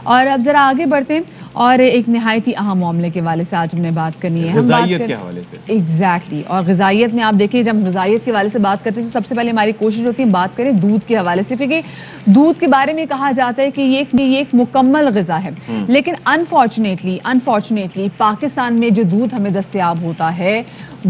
اور اب ذرا آگے بڑھتے ہیں اور ایک نہایت ہی اہم معاملے کے حوالے سے آج ہم نے بات کرنی ہے، غذائیت کے حوالے سے۔ ایگزیکٹلی، اور غذائیت میں آپ دیکھیں جب غذائیت کے حوالے سے بات کرتے ہیں تو سب سے پہلے ہماری کوشش ہوتی ہے بات کریں دودھ کے حوالے سے، کیونکہ دودھ کے بارے میں کہا جاتا ہے کہ یہ ایک مکمل غذا ہے، لیکن انفارچونیٹلی پاکستان میں جو دودھ ہمیں دستیاب ہوتا ہے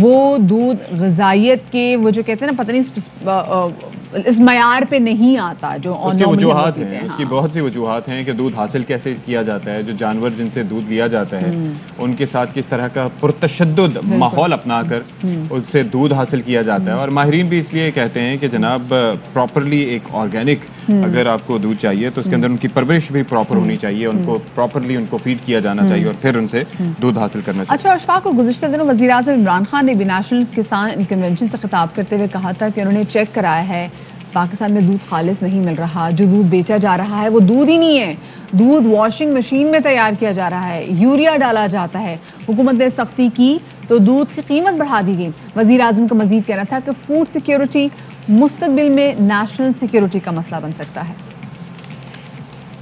وہ دودھ غذائیت کے وہ جو کہتے ہیں نا پتہ نہیں اس معیار پہ نہیں آتا جو اس کی وجوہات ہیں، اس کی بہت سی وجوہات ہیں کہ دودھ حاصل کیسے کیا جاتا ہے، جو جانور جن سے دودھ لیا جاتا ہے ان کے ساتھ کس طرح کا پرتشدد ماحول اپنا کر ان سے دودھ حاصل کیا جاتا ہے، اور ماہرین بھی اس لیے کہتے ہیں کہ جناب پراپرلی ایک آرگینک اگر آپ کو دودھ چاہیے تو اس کے اندر ان کی پرورش بھی پراپر ہونی چاہیے، ان کو پراپرلی ان کو فیڈ کیا جانا چاہیے اور پھر ان سے دودھ حاصل کرنا چاہیے۔ اچھا اشفاق، کو گزشتہ دنوں وزیر اعظم عمران خان نے بھی نیشنل کسان کنونشن سے خطاب کرتے ہوئے کہا تھا کہ انہوں نے چیک کرایا ہے پاکستان میں دودھ خالص نہیں مل رہا، جو دودھ بیچا جا رہا ہے وہ دودھ ہی نہیں ہے، دودھ واشنگ مشین میں تیار کیا جا رہا ہے، یوریا ڈالا جاتا ہے، حکومت نے سختی کی تو دودھ کی قیمت بڑھا دی گئی۔ وزیر اعظم کا مزید کہنا تھا کہ فوڈ سیکیورٹی مستقبل میں نیشنل سیکیورٹی کا مسئلہ بن سکتا ہے۔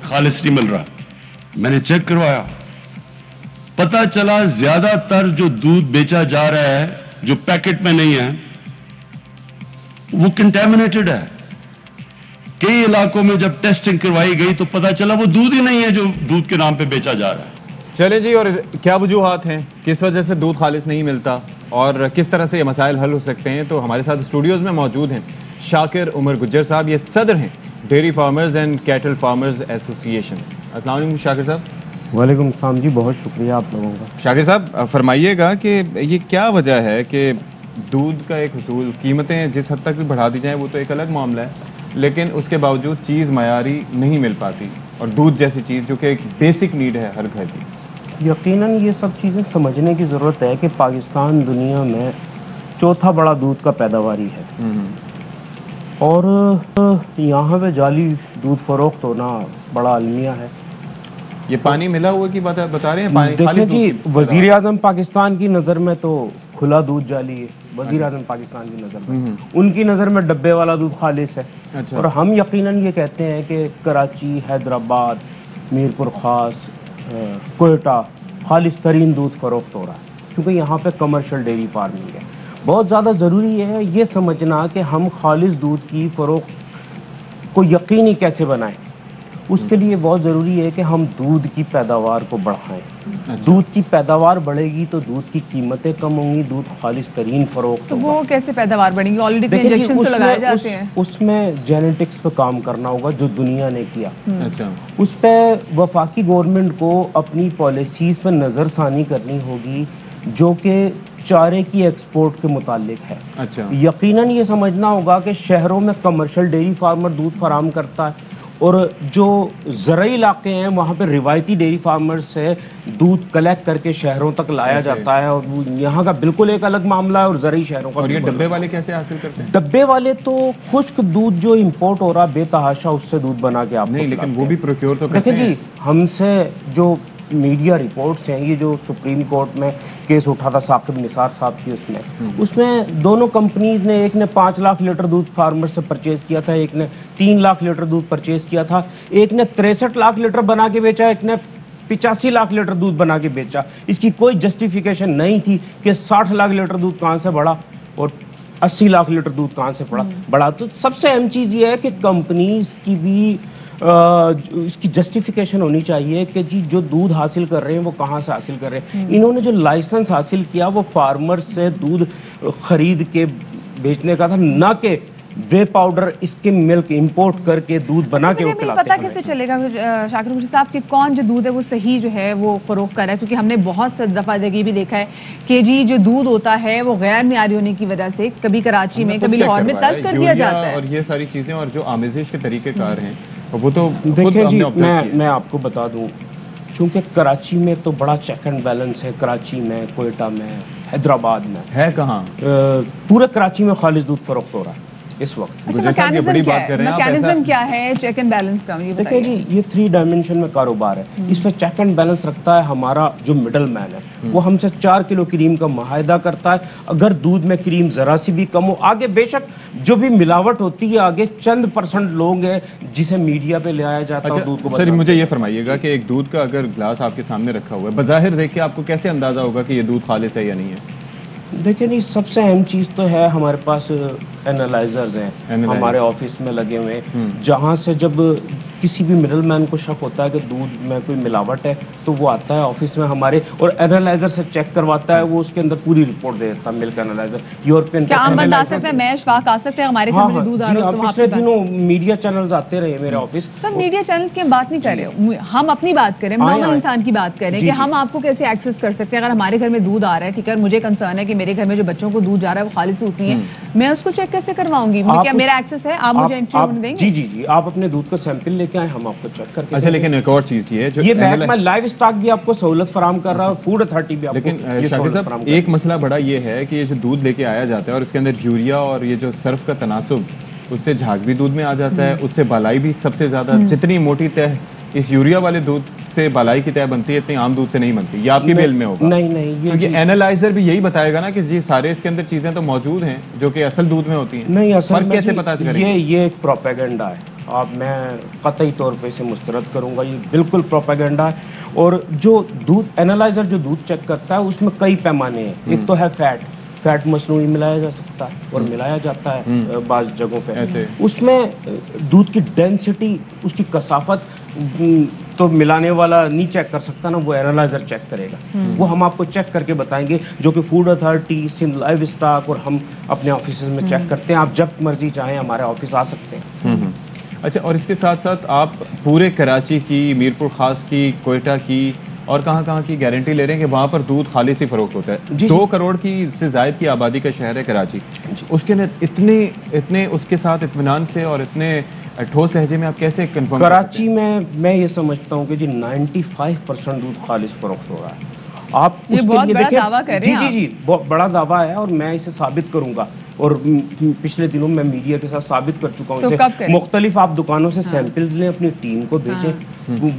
خالص نہیں مل رہا، میں نے چیک کروایا، پتہ چلا زیادہ تر جو دودھ بیچا جا رہا ہے جو پیکٹ میں نہیں ہے وہ کنٹامنیٹڈ ہے۔ کئی علاقوں میں جب ٹیسٹنگ کروائی گئی تو پتہ چلا وہ دودھ ہی نہیں ہے جو دودھ کے نام پہ بیچا جا رہا ہے۔ چلیں جی، اور کیا وجوہات ہیں، کس وجہ سے دودھ خالص نہیں ملتا اور کس طرح سے یہ مسائل حل ہو سکتے ہیں، تو ہمارے ساتھ اسٹوڈیوز میں موجود ہیں شاکر عمر گجر صاحب، یہ صدر ہیں dairy farmers and cattle farmers association. السلام علیکم شاکر صاحب۔ وعلیکم السلام جی، بہت شکریہ آپ لوگوں کا۔ شاکر صاحب فرمائیے گا کہ یہ کیا وجہ ہے کہ دودھ کا ایک حصول، قیمتیں جس حد تک بھی بڑھا دی جائیں وہ تو ایک الگ معاملہ ہے، لیکن اس کے باوجود چیز معیاری نہیں مل پاتی، اور دودھ جیسی چیز جو کہ ایک بیسک نیڈ ہے ہر گھر کی؟ یقیناً یہ سب چیزیں سمجھنے کی ضرورت ہے کہ پاکستان دنیا میں چوتھا بڑا دودھ کا پیداواری ہے، اور یہاں پہ جعلی دودھ فروخت ہونا بڑا المیہ ہے۔ یہ پانی ملا ہوا کی بات بتا رہے ہیں؟ دیکھیں جی، وزیر اعظم پاکستان کی نظر میں تو کھلا دودھ جعلی ہے، وزیر اعظم پاکستان کی نظر میں، ان کی نظر میں ڈبے والا دودھ خالص ہے، اور ہم یقیناً یہ کہتے ہیں کہ کراچی، حیدرآباد، میرپور خاص، کوئٹہ خالص ترین دودھ فروخت ہو رہا ہے، کیونکہ یہاں پہ کمرشل ڈیری فارمنگ ہے۔ بہت زیادہ ضروری ہے یہ سمجھنا کہ ہم خالص دودھ کی فروخت کو یقینی کیسے بنائیں۔ اس کے لیے بہت ضروری ہے کہ ہم دودھ کی پیداوار کو بڑھائیں۔ دودھ کی پیداوار بڑھے گی تو دودھ کی قیمتیں کم ہوں گی، دودھ خالص ترین فروخت ہوگا۔ تو وہ کیسے پیداوار بڑھے گی؟ آلریڈی انجیکشن تو لگائے جاتے ہیں۔ اس میں جینیٹکس پہ کام کرنا ہوگا جو دنیا نے کیا، اس پہ وفاقی گورنمنٹ کو اپنی پالیسیز پہ نظر ثانی کرنی ہوگی جو کہ چارے کی ایکسپورٹ کے متعلق ہے۔ یقیناً یہ سمجھنا ہوگا کہ شہروں میں کمرشل ڈیری فارمر دودھ فراہم کرتا ہے، اور جو زرعی علاقے ہیں وہاں پہ روایتی ڈیری فارمر سے دودھ کلیکٹ کر کے شہروں تک لایا جاتا ہے، اور یہاں کا بالکل ایک الگ معاملہ ہے، اور زرعی شہروں کا۔ اور یہ ڈبے والے کیسے حاصل کرتے ہیں؟ ڈبے والے تو خشک دودھ جو امپورٹ ہو رہا بے تحاشا اس سے دودھ بنا کے آپ نہیں، لیکن وہ بھی پروکیور تو کرتے ہیں۔ دیکھیں جی، ہم سے جو میڈیا رپورٹس ہیں، یہ جو سپریم کورٹ میں کیس اٹھا تھا ثاقب نثار صاحب کی، اس میں دونوں کمپنیز نے، ایک نے 5 لاکھ لیٹر دودھ فارمر سے پرچیز کیا تھا، ایک نے 3 لاکھ لیٹر دودھ پرچیز کیا تھا، ایک نے 63 لاکھ لیٹر بنا کے بیچا، ایک نے 85 لاکھ لیٹر دودھ بنا کے بیچا۔ اس کی کوئی جسٹیفیکیشن نہیں تھی کہ 60 لاکھ لیٹر دودھ کہاں سے بڑھا اور 80 لاکھ لیٹر دودھ کہاں سے بڑھا۔ تو سب سے اہم چیز یہ ہے کہ کمپنیز کی بھی اس کی جسٹیفیکیشن ہونی چاہیے کہ جی جو دودھ حاصل کر رہے ہیں وہ کہاں سے حاصل کر رہے ہیں۔ انہوں نے جو لائسنس حاصل کیا وہ فارمر سے دودھ خرید کے بیچنے کا تھا، نہ کہ وے پاؤڈر اس کے ملک امپورٹ کر کے دودھ بنا کے وہ پلاتے ہیں۔ پتہ کیسے چلے گا شاکر گجر صاحب کہ کون جو دودھ ہے وہ صحیح جو ہے وہ فروخت کر رہا ہے؟ کیونکہ ہم نے بہت سی دفعہ یہ بھی دیکھا ہے کہ جی جو دودھ ہوتا ہے وہ غیر معیاری ہونے کی وجہ سے کبھی کراچی میں کبھی لاہور میں تلف کر دیا جاتا ہے، اور یہ ساری چیزیں اور جو آمیزش کے طریقے کار ہیں وہ تو دیکھیں جی، میں آپ کو بتا دوں، چونکہ کراچی میں تو بڑا چیک اینڈ بیلنس ہے، کراچی میں، کوئٹہ میں، حیدرآباد میں ہے، کہاں پورے کراچی میں خالص دودھ فروخت ہو رہا ہے۔ اس وقت. गुजर साहब ये बड़ी बात कर रहे हैं आप. मैकेनिज्म क्या है चेक एंड बैलेंस का, ये देखिए जी, ये 3 डायमेंशन में कारोबार है. इसमें चेक एंड बैलेंस रखता है हमारा जो मिडल मैन है, वो हमसे 4 किलो क्रीम का मुआहदा करता है. अगर दूध में क्रीम जरा सी भी कम हो, आगे बेशक जो भी मिलावट होती है आगे चंद % लोग हैं जिसे मीडिया पे ले आया जाता है दूध को. सर मुझे ये फरमाइएगा कि एक दूध का अगर ग्लास आपके सामने रखा हुआ है, बज़ाहिर देख के आपको कैसे अंदाजा होगा कि ये दूध खालिस है या नहीं है? देखिए नहीं, सबसे अहम चीज़ तो है हमारे पास एनालाइजर्स हैं हमारे ऑफिस में लगे हुए हैं, जहाँ से जब किसी भी मिडल मैन को शक होता है कि दूध में कोई मिलावट है तो वो आता है ऑफिस में हमारे और एनालाइजर से चेक करवाता है. वो उसके अंदर पूरी रिपोर्ट दे देता है मिल्क एनालाइजर. यूरोपियन क्या हम बता सकते हैं, मैं अशफाक आ सकते हैं हमारे घर में दूध आ रहा है? पिछले दिनों मीडिया चैनल्स आते रहे मेरे ऑफिस. सब मीडिया चैनल्स की हम बात नहीं कर रहे, हम अपनी बात करें, नॉर्मल इंसान की बात करें कि हम आपको कैसे एक्सेस कर सकते हैं. अगर हमारे घर में दूध आ रहा है, ठीक है, मुझे कंसर्न है कि मेरे घर में जो बच्चों को दूध जा रहा है वो खालिस दूध नहीं है, मैं उसको चेक कैसे करवाऊंगी? क्या मेरा एक्सेस है? आप मुझे एंट्री होने देंगे? जी जी जी, आप अपने दूध का सैंपल लेके आए, हम आपको चेक करके. अच्छा, लेकिन एक और चीज़ ये जो महकमा लाइव स्टॉक भी आपको सहूलत फराहम कर रहा है, फूड अथॉरिटी भी आपको. लेकिन शाकिर साहब एक मसला बड़ा ये है कि ये जो दूध लेके आया जाता है और इसके अंदर यूरिया और ये जो सर्फ का तनासुब, उससे झाग भी दूध में आ जाता है, उससे बालाई भी सबसे ज़्यादा. जितनी मोटी तह इस यूरिया वाले दूध से बालाई की तय बनती है, इतनी आम दूध से नहीं बनती. ये आपकी बेल में होगा. नहीं नहीं, क्योंकि एनालाइजर भी यही बताएगा ना कि जी सारे इसके अंदर चीज़ें तो मौजूद हैं जो कि असल दूध में होती हैं. नहीं, असल में कैसे पता करेंगे? ये एक प्रोपेगेंडा है. आप मैं कतई तौर पे इसे मुस्तरद करूंगा, ये बिल्कुल प्रोपेगेंडा है. और जो दूध एनालाइजर जो दूध चेक करता है उसमें कई पैमाने हैं. एक तो है फैट मसनूई मिलाया जा सकता है और मिलाया जाता है बाज़ जगहों पे. उसमें दूध की डेंसिटी, उसकी कसाफत तो मिलाने वाला नहीं चेक कर सकता ना, वो एनालाइजर चेक करेगा. वो हम आपको चेक करके बताएंगे, जो कि food authority, Sindh live stock और हम अपने ऑफिस में चेक करते हैं. आप जब मर्जी चाहें हमारे ऑफिस आ सकते हैं. अच्छा, और इसके साथ साथ आप पूरे कराची की, मीरपुर खास की, कोयटा की और कहाँ की गारंटी ले रहे हैं कि वहाँ पर दूध खालिस ही फरोख्त होता है? 2 करोड़ की से ज़ायद की आबादी का शहर है कराची. उसके इतने उसके साथ इत्मीनान से और इतने ठोस लहजे में आप कैसे कंफर्म? कराची में मैं ये समझता हूँ कि जी 95% दूध खालिस फरोख्त हो रहा है. आप ये बहुत बड़ा दावा कर रहे हैं. जी बहुत बड़ा दावा है और मैं इसे साबित करूँगा. और पिछले दिनों मैं मीडिया के साथ साबित कर चुका हूँ इसे. मुख्तलिफ आप दुकानों से सैंपल्स लें, अपनी टीम को भेजें.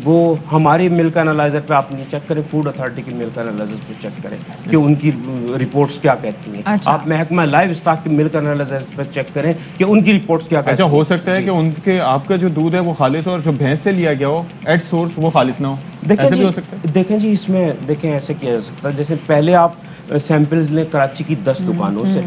वो हमारे मिल्क एनालाइजर पे आप नहीं चेक करें, फूड अथॉरिटी के मिल्क एनालाइजर पे चेक करें कि उनकी रिपोर्ट्स क्या कहती हैं. आप महकमा लाइव स्टॉक के मिल्क एनालाइजर पे चेक करें कि उनकी रिपोर्ट्स क्या कहती हैं. अच्छा, हो सकता है कि उनके आपका जो दूध है वो खालिस और जो भैंस से लिया गया हो एट सोर्स वो खालिस ना हो. देखें जी, इसमें देखें ऐसे किया जा सकता है. जैसे पहले आप सैंपल्स लें कराची की 10 दुकानों से,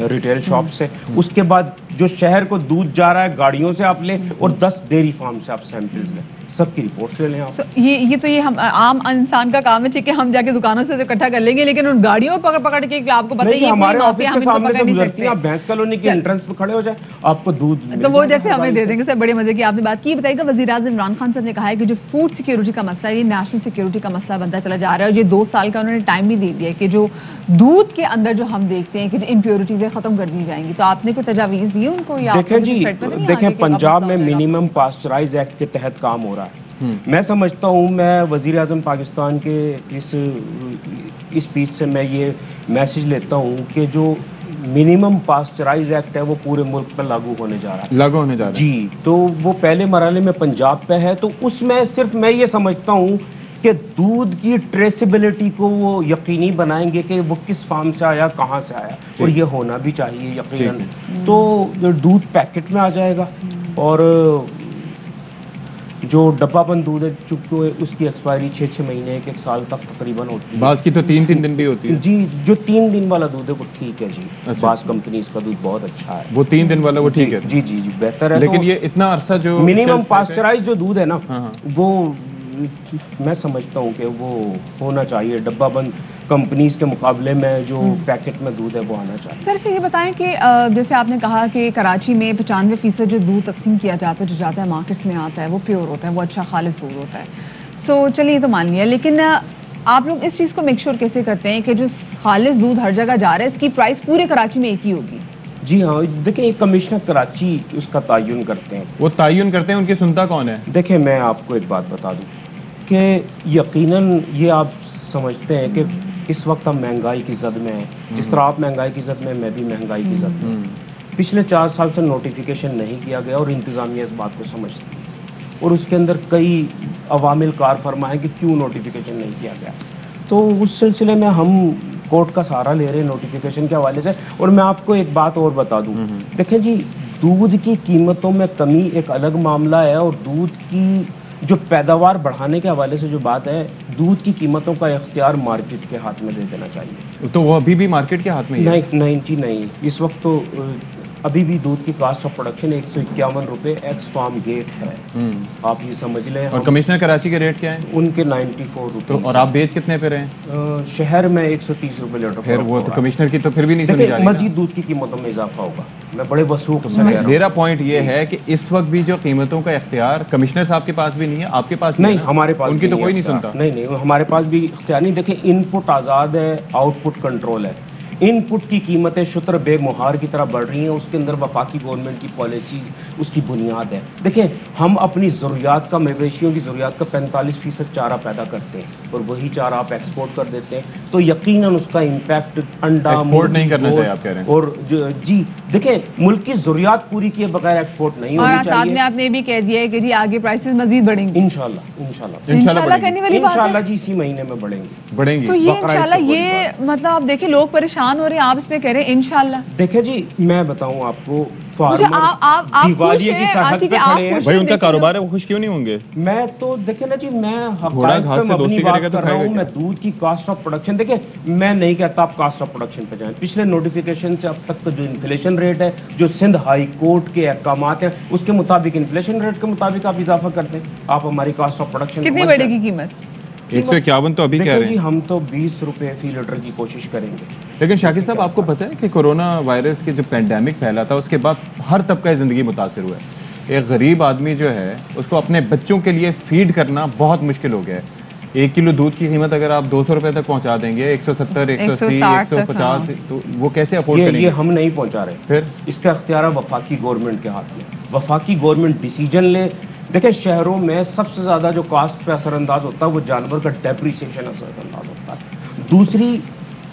रिटेल शॉप से. उसके बाद जो शहर को दूध जा रहा है गाड़ियों से आप लें और 10 डेयरी फार्म से आप सैंपल्स लें. सबकी रिपोर्ट्स ले लें आप. ये हम आम इंसान का काम है, ठीक है, हम जाके दुकानों से इकट्ठा कर लेंगे, लेकिन उन गाड़ियों को पकड़ के आपको पता है हमारे ऑफिस के सामने से गुजरती हैं, आप भैंस कॉलोनी के एंट्रेंस पे खड़े हो जाए, आपको दूध तो वो जैसे हमें दे देंगे. सर, बड़े मजे की आपने बात की. बताइएगा, वज़ीर-ए-आज़म इमरान खान साहब ने कहा है कि जो फूड सिक्योरिटी का मसला है, ये नेशनल सिक्योरिटी का मसला बनता चला जा रहा है. और ये 2 साल का उन्होंने टाइम भी दे दिया है कि जो दूध के अंदर जो हम देखते हैं कि जो इम्प्योरिटीज़ खत्म कर दी जाएंगी. तो आपने कोई तजावीज़ दी है उनको? देखें पंजाब में मिनिमम पास्चराइज एक्ट के तहत काम हो रहा है. मैं समझता हूँ, मैं वज़ीर-ए-आज़म पाकिस्तान के इस स्पीच से मैं ये मैसेज लेता हूँ कि जो मिनिमम पास्चराइज एक्ट है वो पूरे मुल्क पर लागू होने जा रहा है. जी, तो वो पहले मरहले में पंजाब पे है. तो उसमें सिर्फ मैं ये समझता हूँ कि दूध की ट्रेसिबिलिटी को वो यकीनी बनाएंगे कि वो किस फार्म से आया, कहाँ से आया, और ये होना भी चाहिए यकीनन. तो दूध पैकेट में आ जाएगा और जो डब्बाबंद दूध है चूँकि उसकी एक्सपायरी 6-6 महीने 1-1 साल तक तकरीबन होती है. बास की तो 3-3 दिन भी होती है. जी, जो 3 दिन वाला दूध है वो ठीक है जी. अच्छा. बास कंपनीज का दूध बहुत अच्छा है. वो 3 दिन वाला वो ठीक है. जी जी जी बेहतर है. लेकिन ये इतना अरसा जो मिनिमम पास्चराइज जो दूध है ना, वो मैं समझता हूँ कि वो होना चाहिए. डब्बाबंद कंपनीज के मुकाबले में जो पैकेट में दूध है वो आना चाहिए. सर, अच्छा ये बताएं कि जैसे आपने कहा कि कराची में 95% जो दूध तकसीम किया जाता है, जो जाता है मार्केट्स में आता है, वो प्योर होता है, वो अच्छा खालिस दूध होता है. सो चलिए ये तो मान लिया, लेकिन आप लोग इस चीज़ को मेक श्योर कैसे करते हैं कि जो खालिस दूध हर जगह जा रहा है इसकी प्राइस पूरे कराची में एक ही होगी? जी हाँ, देखिए कमिश्नर कराची उसका तयन करते हैं. वो तयन करते हैं, उनकी सुनता कौन है? देखिए मैं आपको एक बात बता दूँ कि यकीनन ये आप समझते हैं कि इस वक्त हम महंगाई की जद में हैं. जिस तरह आप महंगाई की जद में, मैं भी महंगाई की जद में. पिछले 4 साल से नोटिफिकेशन नहीं किया गया और इंतज़ामिया इस बात को समझती है और उसके अंदर कई अवामिल कार फरमा है कि क्यों नोटिफिकेशन नहीं किया गया। तो उस सिलसिले में हम कोर्ट का सहारा ले रहे हैं नोटिफिकेशन के हवाले से। और मैं आपको एक बात और बता दूं, देखें जी, दूध की कीमतों में कमी एक अलग मामला है और दूध की जो पैदावार बढ़ाने के हवाले से जो बात है, दूध की कीमतों का इख्तियार मार्केट के हाथ में दे देना चाहिए। तो वो अभी भी मार्केट के हाथ में ही है? नहीं, इस वक्त तो अभी भी दूध की कास्ट ऑफ प्रोडक्शन 151 रुपये एक्स फार्म गेट है, आप ये समझ लें। और कमिश्नर कराची के रेट क्या है? उनके 94 रुपये। तो और आप बेच कितने पे रहे हैं? शहर में 130 रुपये लीटर। फिर वो तो कमिश्नर की तो फिर भी नहीं सुनी जा रही। मजीद दूध की कीमतों में इजाफा होगा, मैं बड़े वसूख से कह रहा हूं। मेरा पॉइंट ये है कि इस वक्त भी जो कीमतों का इख्तियार कमिश्नर साहब के पास भी नहीं है, आपके पास नहीं, हमारे पास उनकी तो कोई नहीं सुनता। नहीं, हमारे पास भी इख्तियार नहीं। देखें, इनपुट आज़ाद है, आउटपुट कंट्रोल है। इनपुट की कीमतें शुतर बेमुहार की तरह बढ़ रही हैं, उसके अंदर वफाकी गवर्नमेंट की पॉलिसीज़ उसकी बुनियाद है। देखें, हम अपनी ज़रूरियात का, मवेशियों की ज़रूरियात का 45% चारा पैदा करते हैं और वही चारा आप एक्सपोर्ट कर देते हैं, तो यकीनन उसका इम्पैक्ट अंडा एक्सपोर्ट नहीं करना चाहिए, आप कह रहे हैं। और जी देखें, मुल्क की ज़रूरियात पूरी किए बगैर एक्सपोर्ट नहीं होनी चाहिए। और साथ में आपने भी कह दिया है कि जी आगे प्राइसेस मजीद बढ़ेंगे इंशाल्लाह कहने वाली बात है जी, इसी महीने में बढ़ेंगे। तो ये इंशाल्लाह, ये मतलब आप देखिए लोग परेशान हो रहे हैं, आप इस पे कह रहे हैं इंशाल्लाह। देखे जी, मैं बताऊं आपको, दिवालिये की सरहद पे खड़े हैं भाई, उनका कारोबार है, वो खुश क्यों नहीं होंगे? मैं तो देखे ना जी, मैं हक़ाइक़ पे मबनी बात कर रहा हूँ। मैं दूध की कास्ट ऑफ प्रोडक्शन, देखे मैं नहीं कहता आप कास्ट ऑफ प्रोडक्शन पे जाएं। पिछले नोटिफिकेशन से अब तक का जो इन्फ्लेशन रेट है, जो सिंध हाई कोर्ट के अहकामात हैं, उसके मुताबिक इन्फ्लेशन रेट के मुताबिक आप इजाफा करते हैं, आप हमारी कास्ट ऑफ प्रोडक्शन कितनी बढ़ेगी कीमत? 151 तो अभी कह रहे हैं। हम तो 20 रुपए फी लीटर की कोशिश करेंगे। लेकिन शाकिर साहब, आपको पता है कि कोरोना वायरस के जो पैंडेमिक फैला था, उसके बाद हर तबका ज़िंदगी मुतासर हुआ है। एक गरीब आदमी जो है, उसको अपने बच्चों के लिए फीड करना बहुत मुश्किल हो गया है। 1 किलो दूध की कीमत अगर आप 200 रुपए तक पहुंचा देंगे, 170, 180, 150, तो वो कैसे अफोर्ड करेंगे? ये हम नहीं पहुंचा रहे। फिर इसका अख्तियार वफाकी गवर्नमेंट के हाथ में। वफाकी गवर्नमेंट डिसीजन ले। देखें, शहरों में सबसे ज़्यादा जो कास्ट पे असरअंदाज होता है वो जानवर का डेप्रिसिएशन असरअंदाज होता है। दूसरी,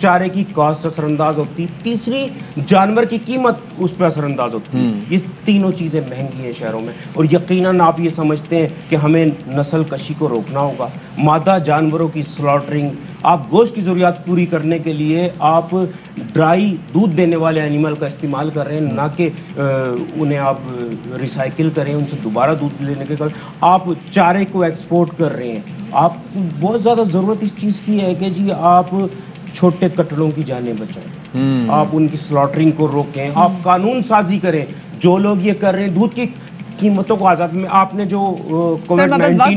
चारे की कास्ट असरअंदाज होती। तीसरी, जानवर की कीमत उस पर असरअंदाज होती है। ये तीनों चीज़ें महंगी हैं शहरों में। और यकीनन आप ये समझते हैं कि हमें नस्ल कशी को रोकना होगा, मादा जानवरों की स्लॉटरिंग। आप गोश्त की ज़रूरियात पूरी करने के लिए आप ड्राई दूध देने वाले एनिमल का इस्तेमाल कर रहे हैं, ना कि उन्हें आप रिसाइकिल करें, उनसे दोबारा दूध लेने के कारण आप चारे को एक्सपोर्ट कर रहे हैं। आप बहुत ज़्यादा ज़रूरत इस चीज़ की है कि जी आप छोटे कटड़ों की जानें बचाएं, आप उनकी स्लॉटरिंग को रोकें, आप कानून साजी करें। जो लोग ये कर रहे हैं दूध की कीमतों को आजाद में, आपने जो कोविड-19 की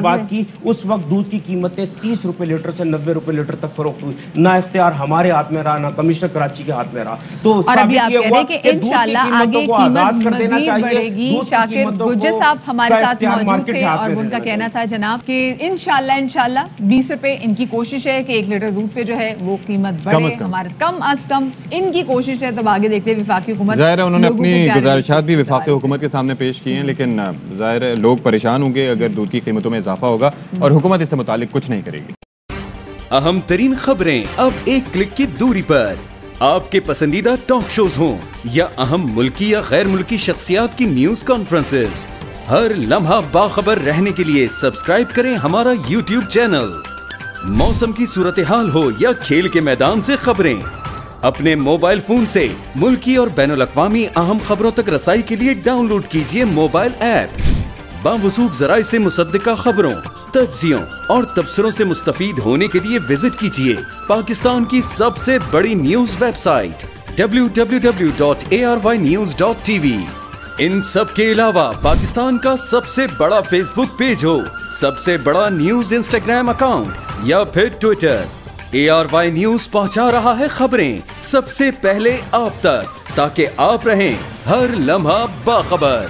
बात की, उस वक्त दूध की कीमतें 30 रुपए लीटर से 90 रुपए लीटर तक फरोख्त हुई। ना इख्तियार हमारे हाथ में रहा, ना कमिश्नर कराची के हाथ में रहा। तो साबित ये हुआ कि इंशाल्लाह आगे कीमत कर देना चाहिए। शाकिर गुज्जर साहब हमारे साथ मौजूद थे और उनका कहना था जनाब कि इंशाल्लाह 20 रुपए इनकी कोशिश है कि 1 लीटर दूध पे जो है वो कीमत बढ़े, हमारे कम अज कम इनकी कोशिश है। तो आगे देखते विफाकी हुकूमत, जाहिर है उन्होंने अपनी गुजारिशात भी वफाकी हुकूमत के सामने पेश किए हैं, लेकिन जाहिर है लोग परेशान होंगे अगर दूध की कीमतों में इजाफा होगा और हुकूमत इससे मुतालिक कुछ नहीं करेगी। अहम तरीन खबरें अब एक क्लिक की दूरी पर। आपके पसंदीदा टॉक शोज हों या अहम मुल्की या गैर मुल्की शख्सियात की न्यूज कॉन्फ्रेंसेस, हर लम्हा बाखबर रहने के लिए सब्सक्राइब करें हमारा YouTube चैनल। मौसम की सूरत हाल हो या खेल के मैदान से खबरें, अपने मोबाइल फोन से मुल्की और बैनुल अक़वामी अहम खबरों तक रसाई के लिए डाउनलोड कीजिए मोबाइल ऐप। बावसूख ज़राए से मुसद्दिका खबरों, तज्ज़ियों और तबसरों से मुस्तफीद होने के लिए विजिट कीजिए पाकिस्तान की सबसे बड़ी न्यूज वेबसाइट www.arvynews.tv। इन सब के अलावा पाकिस्तान का सबसे बड़ा फेसबुक पेज हो, सबसे बड़ा न्यूज इंस्टाग्राम अकाउंट या फिर ट्विटर, ARY न्यूज पहुंचा रहा है खबरें सबसे पहले आप तक, ताकि आप रहें हर लम्हा बाखबर।